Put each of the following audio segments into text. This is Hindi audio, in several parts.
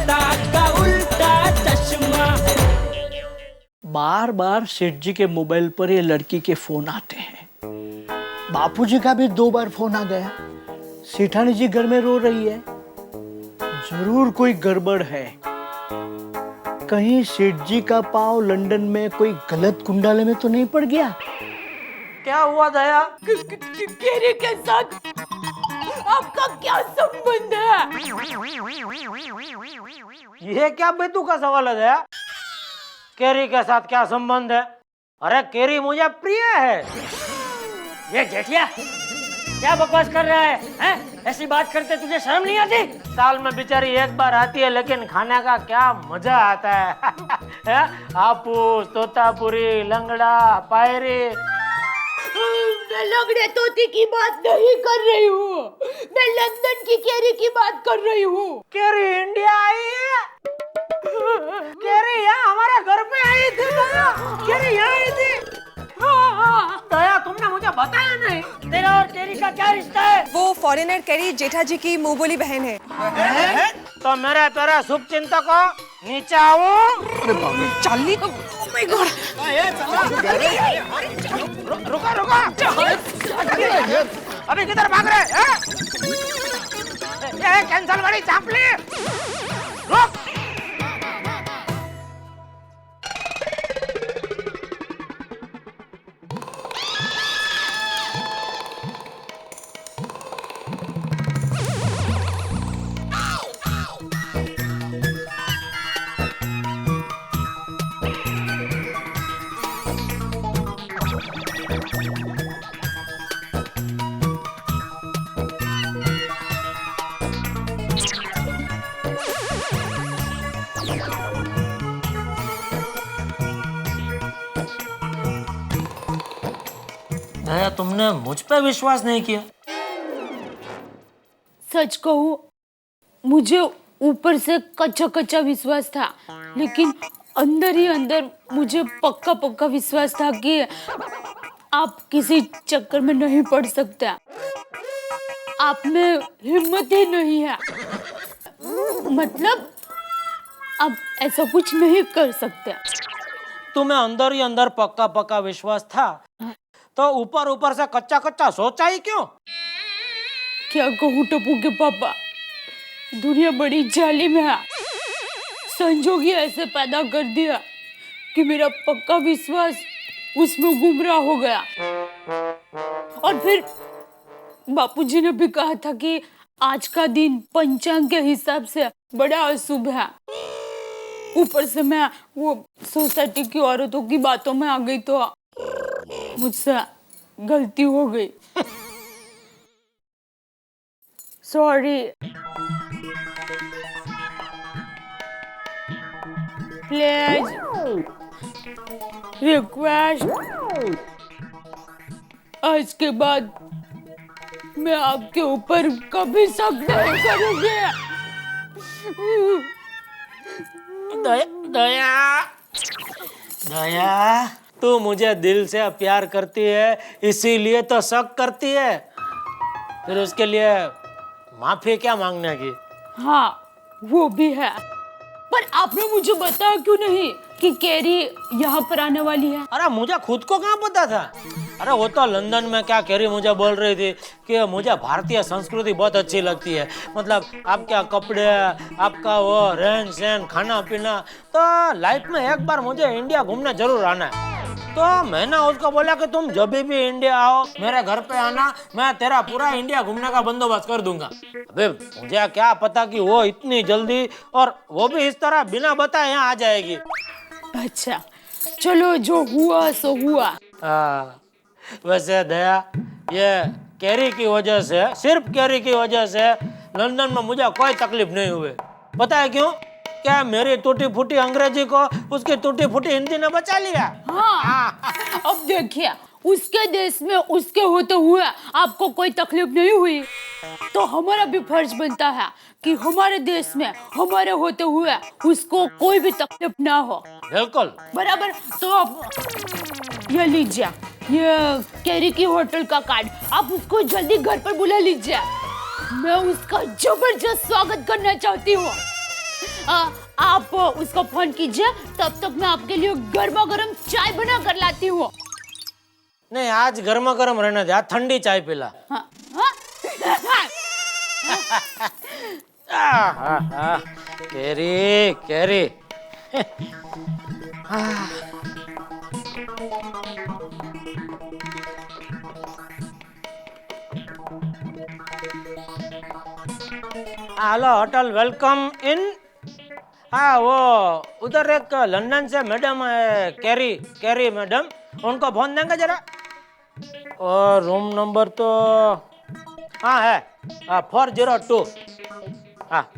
उल्टा का उल्टा चश्मा। बार बार सेठ जी के मोबाइल पर ये लड़की के फोन आते हैं। बापूजी का भी 2 बार फोन आ गया। सेठानी जी घर में रो रही है। जरूर कोई गड़बड़ है। कहीं सेठ जी का पांव लंदन में कोई गलत कुंडाले में तो नहीं पड़ गया? क्या हुआ दया? केरी के साथ आपका क्या संबंध है? ये क्या बेतू का सवाल है दया? केरी के साथ क्या संबंध है? अरे केरी मुझे प्रिय है। ये जेठिया क्या बकवास कर रहा है, हैं? ऐसी बात करते तुझे शर्म नहीं आती? साल में बेचारी एक बार आती है, लेकिन खाने का क्या मजा आता है। हापूस, तोतापुरी, लंगड़ा, पायरी। मैं लंगड़े तोती की बात नहीं कर रही हूँ, मैं लंदन की केरी की बात कर रही हूँ। केरी इंडिया आई है? केरी यहाँ हमारे घर पे आई थी दया। केरी यहाँ आई थी। दया तुमने मुझे बताया नहीं। तेरा और केरी का क्या रिश्ता है? वो फॉरेनर केरी जेठा जी की मुंह बोली बहन है। तो मेरे तेरे शुभ चिंतक नीचे आओ। चाली रुको रुको, अभी किधर भाग रहे हैं? ये कैंसल गाड़ी चापली। रुक। दया तुमने मुझ पे विश्वास नहीं किया? सच कहूँ मुझे ऊपर से कच्चा कच्चा विश्वास था, लेकिन अंदर ही अंदर मुझे पक्का पक्का विश्वास था कि आप किसी चक्कर में नहीं पड़ सकते। आप में हिम्मत ही नहीं है, मतलब आप ऐसा कुछ नहीं कर सकते। तुम्हें अंदर ही अंदर पक्का पक्का विश्वास था, तो ऊपर ऊपर से कच्चा कच्चा सोचा ही क्यों? क्या कहूँ टप्पू के पापा, दुनिया बड़ी जालिम है। संजोग ही ऐसे पैदा कर दिया कि मेरा पक्का विश्वास उसमें गुमराह हो गया। और फिर बापूजी ने भी कहा था कि आज का दिन पंचांग के हिसाब से बड़ा अशुभ है। ऊपर से मैं वो सोसाइटी की औरतों की बातों में आ गई तो मुझसे गलती हो गई। सॉरी। प्लीज रिक्वेस्ट, आज के बाद मैं आपके ऊपर कभी शक नहीं करूंगी। दया दया दया, तू मुझे दिल से प्यार करती है, इसीलिए तो शक करती है। फिर उसके लिए माफी क्या मांगने की? हाँ वो भी है, पर आपने मुझे बताया क्यों नहीं कि केरी यहाँ पर आने वाली है? अरे मुझे खुद को कहाँ पता था? अरे वो तो लंदन में क्या केरी मुझे बोल रही थी कि मुझे भारतीय संस्कृति बहुत अच्छी लगती है, मतलब आपके कपड़े, आपका वो रहन सहन, खाना पीना, तो लाइफ में एक बार मुझे इंडिया घूमने जरूर आना है। तो मैंने उसको बोला कि तुम जब भी इंडिया आओ मेरे घर पे आना, मैं तेरा पूरा इंडिया घूमने का बंदोबस्त कर दूंगा। अबे मुझे क्या पता कि वो इतनी जल्दी और वो भी इस तरह बिना बताए यहाँ आ जाएगी। अच्छा चलो, जो हुआ सो हुआ। वैसे दया, ये केरी की वजह से, सिर्फ केरी की वजह से लंदन में मुझे कोई तकलीफ नहीं हुई। पता है क्यों? क्या मेरी टूटी फूटी अंग्रेजी को उसकी टूटी फूटी हिंदी ने बचा लिया। हाँ, अब देखिए, उसके देश में उसके होते हुए आपको कोई तकलीफ नहीं हुई, तो हमारा भी फर्ज बनता है कि हमारे देश में हमारे होते हुए उसको कोई भी तकलीफ ना हो। बिल्कुल बराबर। तो आप ये लीजिए, ये केरी की होटल का कार्ड, आप उसको जल्दी घर पर बुला लीजिए। मैं उसका जबरदस्त स्वागत करना चाहती हूँ। आप उसको फोन कीजिए, तब तक मैं आपके लिए गर्मा गर्म चाय बना कर लाती हूँ। नहीं, आज गर्मा गर्म रहने दे, आज ठंडी चाय पिला। हाँ, हाँ? Carry carry. Hello hotel, welcome in. हाँ, वो उधर एक लंदन से मैडम है, कैरी कैरी मैडम, उनको फोन देंगे जरा। और रूम नंबर तो हाँ है, 402। हाँ,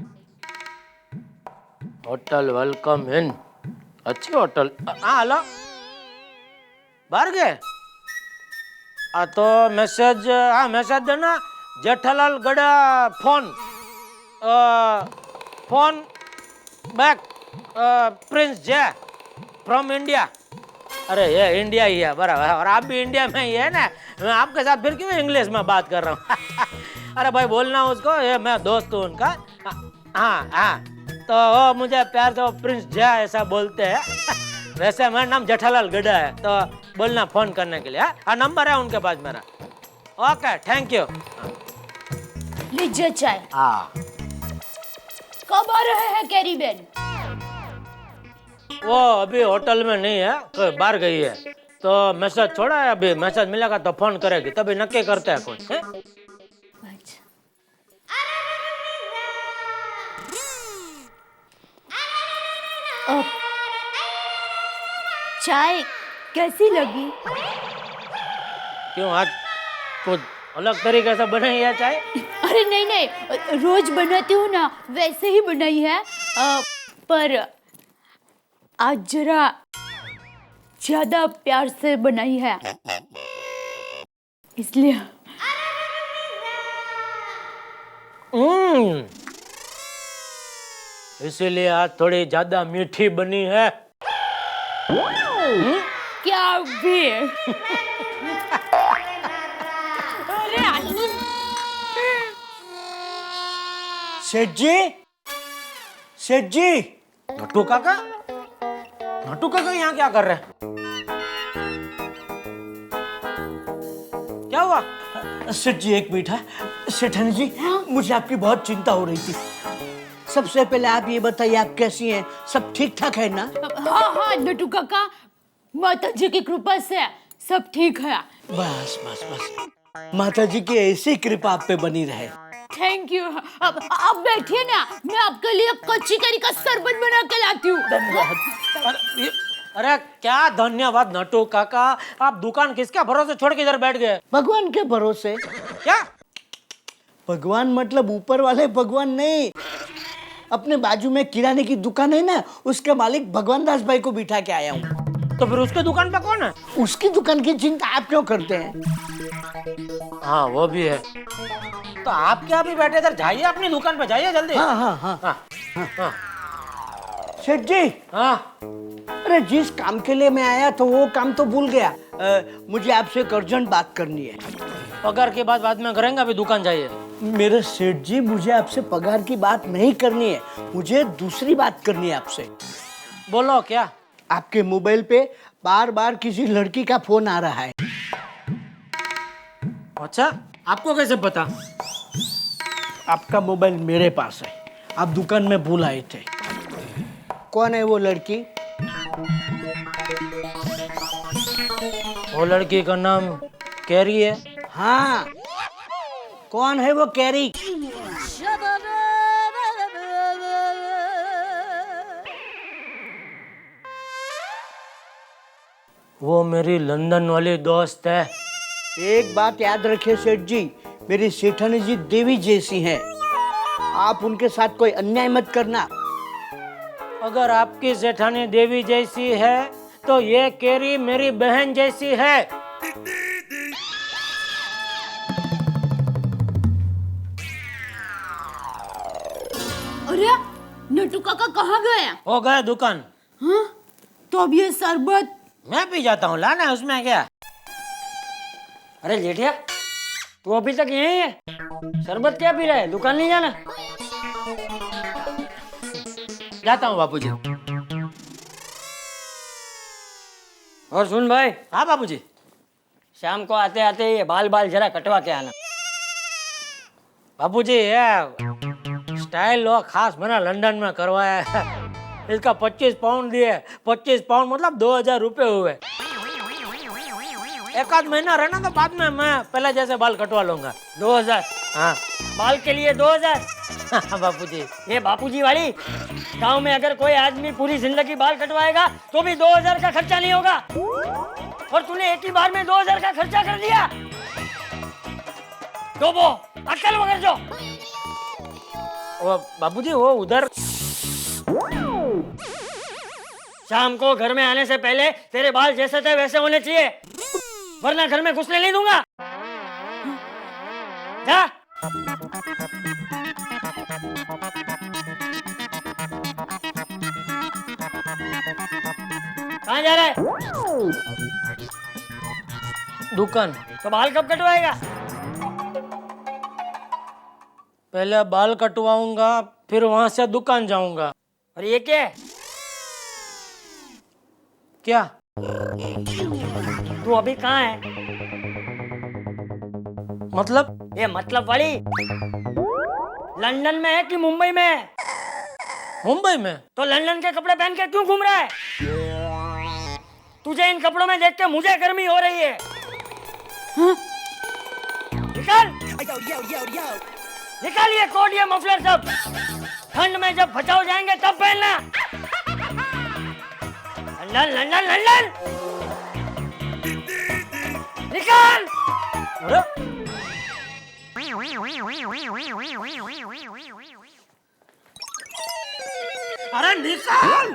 होटल वेलकम इन, अच्छी होटल। हाँ हेलो, बाहर गए? तो मैसेज, हाँ मैसेज देना, जेठालाल गड़ा फोन फोन बैक प्रिंस जय फ्रॉम इंडिया। अरे ये इंडिया ही है बराबर, और आप भी इंडिया में ही है ना, मैं आपके साथ फिर क्यों इंग्लिश में बात कर रहा हूँ। अरे भाई बोलना उसको, ये मैं दोस्त हूँ उनका। हाँ हाँ, तो वो मुझे प्यार से प्रिंस जय ऐसा बोलते हैं। वैसे मेरा नाम जेठालाल गड़ा है, तो बोलना फोन करने के लिए। हाँ, नंबर है उनके पास मेरा। Okay, thank you. लीजिए चाय। हाँ, कब आ रहे हैं कैरी बेन? वो अभी होटल में नहीं है, कोई बाहर गई है, तो मैसेज छोड़ा है, अभी मैसेज मिलेगा तो फोन करेगी, तभी नक्की करते हैं कुछ है? चाय कैसी लगी? क्यों, आज कुछ अलग तरीके से बनाई है चाय? अरे नहीं नहीं, रोज बनाती हूँ ना, वैसे ही बनाई है, पर आज जरा ज्यादा प्यार से बनाई है, इसलिए। इसीलिए आज थोड़ी ज्यादा मीठी बनी है। क्या भी? सेठ जी, सेठ जी। नट्टू काका, नट्टू काका यहाँ क्या कर रहे हैं? क्या हुआ? सेठ जी एक मिनट है। सेठानी जी, मुझे आपकी बहुत चिंता हो रही थी। सबसे पहले आप ये बताइए, आप कैसी हैं? सब ठीक ठाक है ना? हाँ हाँ नटू काका, माता जी की कृपा से सब ठीक है। बस बस बस, माता जी की ऐसी कृपा आप पे बनी रहे। Thank you. अब आप बैठिए ना, मैं आपके लिए कच्ची कैरी का शरबत बना के लाती हूँ। अरे क्या धन्यवाद नट्टू काका, आप दुकान किसके भरोसे छोड़ के इधर बैठ गए? भगवान के भरोसे। क्या? भगवान मतलब ऊपर वाले भगवान नहीं, अपने बाजू में किराने की दुकान है ना, उसके मालिक भगवान दास भाई को बिठा के आया हूँ। तो फिर उसके दुकान पे कौन है? उसकी दुकान की चिंता आप क्यों करते हैं? हाँ वो भी है। तो आप क्या अभी बैठे इधर, जाइए अपनी दुकान पे, जाइए जल्दी। हाँ हाँ हाँ हाँ हाँ सेठ जी। हाँ। अरे जिस काम के लिए मैं आया तो वो काम तो भूल गया। मुझे आपसे एक अर्जेंट बात करनी है। पगार की बात बाद में करेंगे, अभी दुकान जाइए। मेरे सेठ जी, मुझे आपसे पगार की बात नहीं करनी है, मुझे दूसरी बात करनी है आपसे। बोलो क्या? आपके मोबाइल पे बार बार किसी लड़की का फोन आ रहा है। अच्छा, आपको कैसे पता? आपका मोबाइल मेरे पास है, आप दुकान में भूल आए थे। कौन है वो लड़की? वो लड़की का नाम कैरी है। हाँ, कौन है वो कैरी? वो मेरी लंदन वाली दोस्त है। एक बात याद रखिए सेठ जी, मेरी सेठानी जी देवी जैसी हैं, आप उनके साथ कोई अन्याय मत करना। अगर आपकी जेठानी देवी जैसी है तो ये कैरी मेरी बहन जैसी है। अरे नटू काका कहाँ गए? हो गए दुकान। हाँ? तो अब ये शरबत मैं पी जाता हूँ, लाना है उसमें क्या? अरे जेठिया, तू अभी तक यहीं है? शरबत क्या पी रहा है? दुकान नहीं जाना? जाता हूँ बापूजी। और सुन भाई, हाँ बापूजी। शाम को आते आते ये बाल बाल जरा कटवा के आना। बापूजी ये स्टाइल वो खास मैंने लंदन में करवाया है। इसका 25 पाउंड दिए। 25 पाउंड मतलब 2000 रुपये हुए। एक आध महीना रहना तो बाद में मैं पहले जैसे बाल कटवा लूंगा। 2000? हाँ बाल के लिए 2000? बापूजी। ये बापूजी वाली, गांव में अगर कोई आदमी पूरी जिंदगी बाल कटवाएगा तो भी 2000 का खर्चा नहीं होगा, और तूने एक ही बार में 2000 का खर्चा कर दिया। डोबो, अक्ल वगैरह जो। वो बापूजी वो उधर शाम को घर में आने से पहले तेरे बाल जैसे थे वैसे होने चाहिए, वरना घर में घुसने नहीं दूंगा। जा। कहाँ जा रहा है? दुकान। तो बाल कब कटवाएगा? पहले बाल कटवाऊंगा फिर वहां से दुकान जाऊंगा। और ये क्या है? क्या? तू अभी कहाँ है? मतलब? ये मतलब वाली, लंदन में है कि मुंबई में है? मुंबई में। तो लंदन के कपड़े पहन के क्यों घूम रहा है? तुझे इन कपड़ों में देख के मुझे गर्मी हो रही है। निकाल निकाल ये कोट ये मफलर सब। ठंड में जब बचाव जाएंगे तब पहनना। लंदन लंदन लंदन निकाल। अरे अरे निकाल।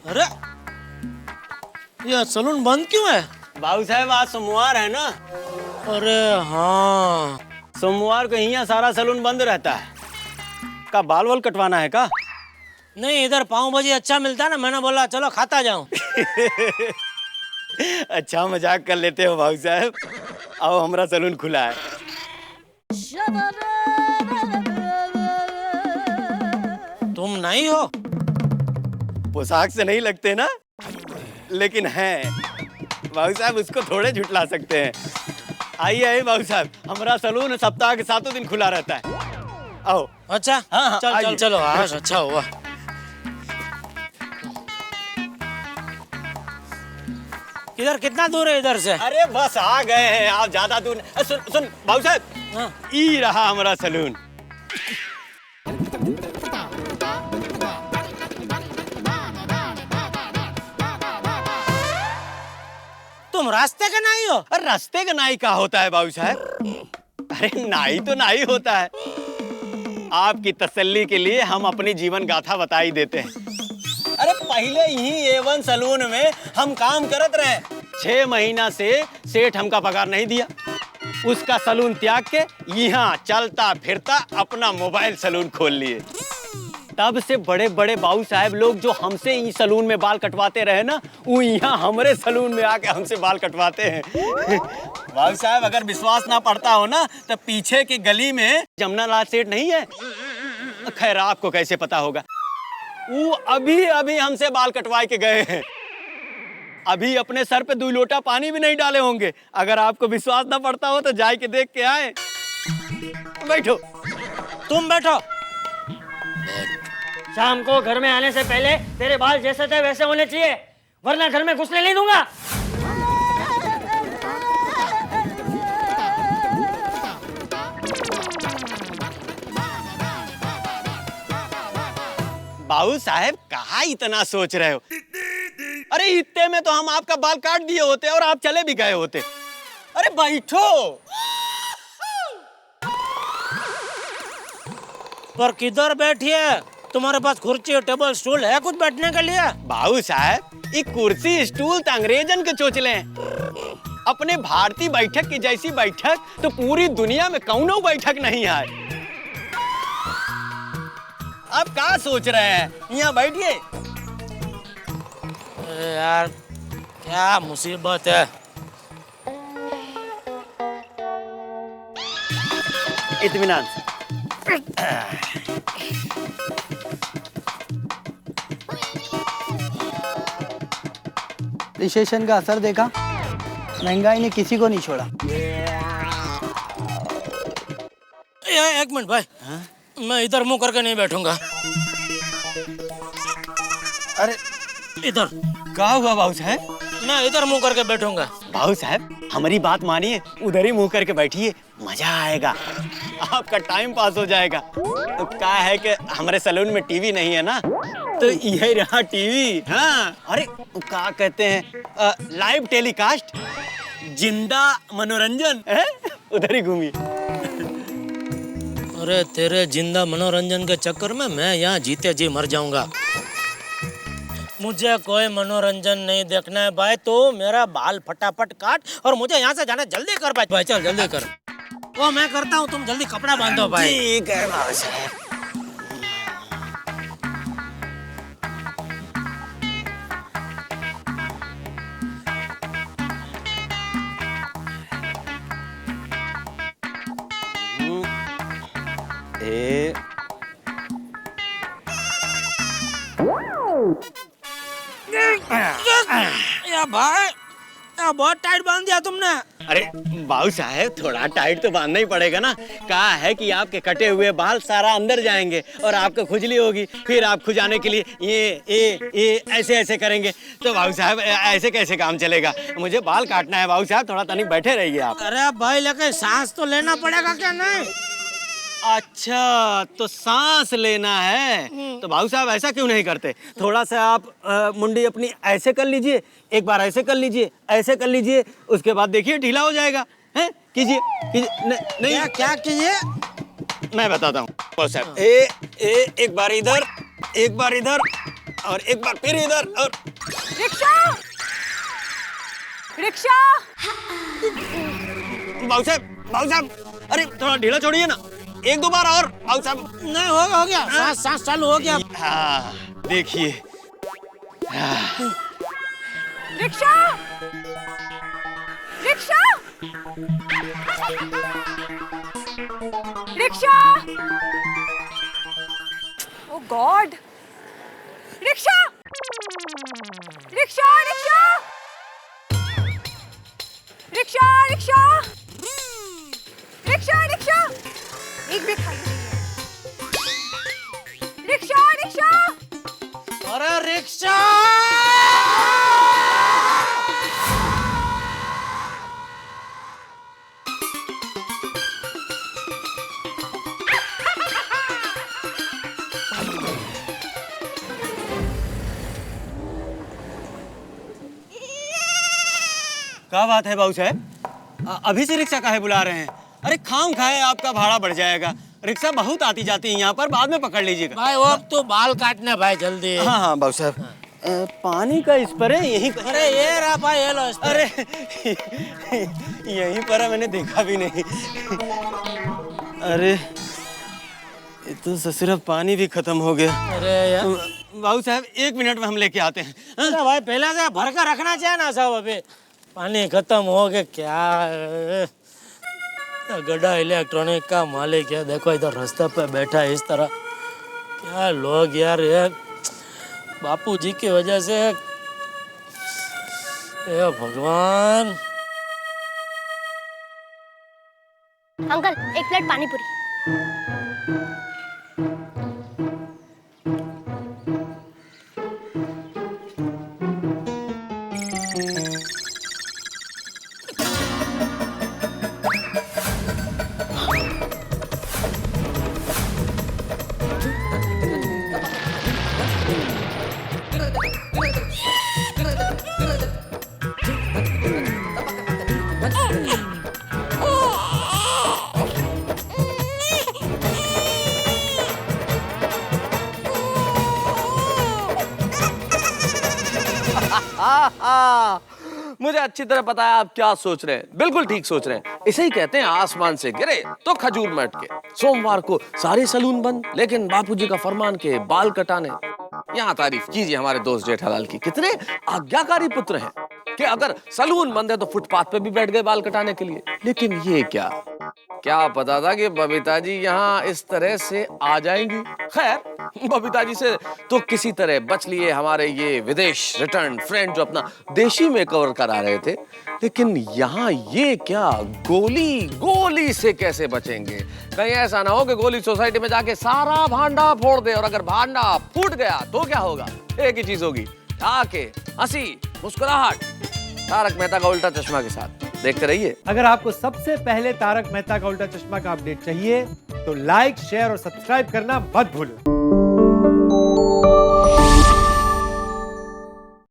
अरे ये सलून बंद क्यों है? बाबू साहब आज सोमवार है ना, अरे हाँ, सोमवार को यहाँ सारा सलून बंद रहता है। का बाल वाल कटवाना है का? नहीं इधर पाव भाजी अच्छा मिलता है ना, मैंने बोला चलो खाता जाऊं। अच्छा मजाक कर लेते हो बाबू साहब। आओ हमारा सलून खुला है। तुम नहीं हो? पोशाक से नहीं लगते ना, लेकिन हैं बाबू साहब, उसको थोड़े झुटला सकते हैं। आइए आइए बाबू साहब, हमारा सलून सप्ताह के 7 दिन खुला रहता है। आओ। अच्छा हाँ, हाँ, चल चल आइए। चलो आज अच्छा हुआ। इधर कितना दूर है इधर से? अरे बस आ गए हैं, आप ज्यादा दूर नहीं। सुन सुन बाबू साहब, हाँ। ई रहा हमारा सलून। तुम रास्ते के नहीं हो? अरे रास्ते का नाई का होता है बाबू साहब? अरे नाई तो नाई होता है। आपकी तसल्ली के लिए हम अपनी जीवन गाथा बता ही देते हैं। अरे पहले यही A1 सलून में हम काम करत रहे। 6 महीना से सेठ हमका पगार नहीं दिया। उसका सलून त्याग के यहाँ चलता फिरता अपना मोबाइल सलून खोल लिए। तब से बड़े बड़े बाबू साहब लोग जो हमसे इस सलून में बाल कटवाते रहे ना, वो यहाँ हमारे सलून में आके हमसे बाल कटवाते हैं। बाबू साहब अगर विश्वास ना पड़ता हो ना, तो पीछे की गली में जमुना लाल सेठ नहीं है? खैर आपको कैसे पता होगा, वो अभी अभी हमसे बाल कटवाए के गए हैं। अभी अपने सर पे 2 लोटा पानी भी नहीं डाले होंगे। अगर आपको विश्वास ना पड़ता हो तो जाए के देख के आए। बैठो। तुम बैठो। शाम को घर में आने से पहले तेरे बाल जैसे थे वैसे होने चाहिए, वरना घर में घुसने नहीं दूंगा। बाबू साहब कहाँ इतना सोच रहे हो? अरे इतने में तो हम आपका बाल काट दिए होते और आप चले भी गए होते। अरे बैठो। पर किधर बैठिए? तुम्हारे पास कुर्सी टेबल स्टूल है कुछ बैठने के लिए? बाबू साहब ये कुर्सी स्टूल तो अंग्रेजन के चोचले हैं। अपने भारतीय बैठक की जैसी बैठक तो पूरी दुनिया में कौनो बैठक नहीं है। आप क्या सोच रहे हैं? यहाँ बैठिए। अरे यार क्या मुसीबत है। इत्मीनान। रिसेशन का असर देखा, महंगाई ने किसी को नहीं छोड़ा। एक मिनट भाई, मैं इधर मुंह करके नहीं बैठूंगा। अरे इधर क्या हुआ बाबू साहब? मैं इधर मुंह करके बैठूंगा। बाबू साहब हमारी बात मानिए, उधर ही मुंह करके बैठिए, मजा आएगा, आपका टाइम पास हो जाएगा। तो क्या है कि हमारे सैलून में टीवी नहीं है ना, तो यही रहा टीवी। हाँ अरे क्या कहते हैं, लाइव टेलीकास्ट, जिंदा मनोरंजन है? उधर ही घूमिए। अरे तेरे जिंदा मनोरंजन के चक्कर में मैं यहाँ जीते जी मर जाऊंगा। मुझे कोई मनोरंजन नहीं देखना है भाई, तो मेरा बाल फटाफट काट और मुझे यहाँ से जाना जल्दी कर भाई। चल जल्दी कर। वो मैं करता हूँ, तुम जल्दी कपड़ा बांधो भाई। ठीक है बाबू साहब। या भाई, या बहुत टाइट बांध दिया तुमने। अरे बाबू साहब थोड़ा टाइट तो बांधना ही पड़ेगा ना। कहा है कि आपके कटे हुए बाल सारा अंदर जाएंगे और आपको खुजली होगी, फिर आप खुजाने के लिए ये ऐसे ऐसे करेंगे, तो बाबू साहब ऐसे कैसे काम चलेगा? मुझे बाल काटना है बाबू साहब, थोड़ा तनिक बैठे रहिए आप। अरे भाई लेकिन सांस तो लेना पड़ेगा क्या? नहीं अच्छा तो सांस लेना है, तो बाबू साहब ऐसा क्यों नहीं करते? थोड़ा सा आप मुंडी अपनी ऐसे कर लीजिए, एक बार ऐसे कर लीजिए, ऐसे कर लीजिए, उसके बाद देखिए ढीला हो जाएगा। हैं कीजिए कीजिए। नहीं क्या कीजिए? मैं बताता हूँ बाबू साहब। एक बार इधर, एक बार इधर, और एक बार फिर इधर, और रिक्शा, रिक्शा। बाबू साहब अरे थोड़ा ढीला छोड़िए ना, एक दो बार और बाबू साहब। नहीं हो गया, सांस चालू हो गया। हाँ देखिए। Rickshaw, rickshaw, rickshaw. Oh god, rickshaw, rickshaw, rickshaw, rickshaw, rickshaw, rickshaw, rickshaw. एक भी खाली नहीं है। Rickshaw, rickshaw. अरे रिक्शा! क्या बात है बाबू साहब, अभी से रिक्शा काहे बुला रहे हैं? अरे खाम खाए आपका भाड़ा बढ़ जाएगा। रिक्शा बहुत आती जाती है यहाँ पर, बाद में पकड़ लीजिएगा। भाई वो तो बाल काटने भाई जल्दी। हाँ हाँ बाबू साहब, पानी का स्प्रे यहीं। अरे ये रहा भाई, ये लो स्प्रे। अरे यहीं पर है, मैंने देखा भी नहीं। अरे ये तो ससुरा पानी भी खत्म हो गया। अरे यार बाबू साहब 1 मिनट में हम लेके आते हैं। अरे भाई पहले से भर कर रखना चाहिए ना साहब, अभी पानी खत्म हो गया। क्या गड्ढा इलेक्ट्रॉनिक का मालिक है, देखो इधर रास्ते पे बैठा है इस तरह। क्या लोग यार, ये बापू जी की वजह से, हे भगवान। अंकल एक प्लेट पानी पूरी। मुझे अच्छी तरह पता है आप क्या सोच रहे हैं, बिल्कुल ठीक सोच रहे हैं। इसे ही कहते हैं आसमान से गिरे तो खजूर में अटके। सोमवार को सारे सैलून बंद, लेकिन बापूजी का फरमान के बाल कटाने यहाँ तारीफ कीजिए हमारे दोस्त जेठालाल की, कितने आज्ञाकारी पुत्र हैं कि अगर सलून बंद है तो फुटपाथ पे भी बैठ गए बाल कटाने के लिए। लेकिन ये क्या पता था कि बबीता जी यहाँ इस तरह से आ जाएंगी। खैर बबीता जी से तो किसी तरह बच लिए हमारे ये विदेश रिटर्न फ्रेंड जो अपना देशी मेकओवर करा रहे थे, लेकिन यहाँ ये क्या गोली से कैसे बचेंगे? कहीं ऐसा ना हो कि गोली सोसाइटी में जाके सारा भांडा फोड़ दे, और अगर भांडा फूट गया तो क्या होगा? एक ही चीज होगी, आके हंसी मुस्कुराहट। तारक मेहता का उल्टा चश्मा के साथ देखते रहिए। अगर आपको सबसे पहले तारक मेहता का उल्टा चश्मा का अपडेट चाहिए तो लाइक, शेयर और सब्सक्राइब करना मत भूलो।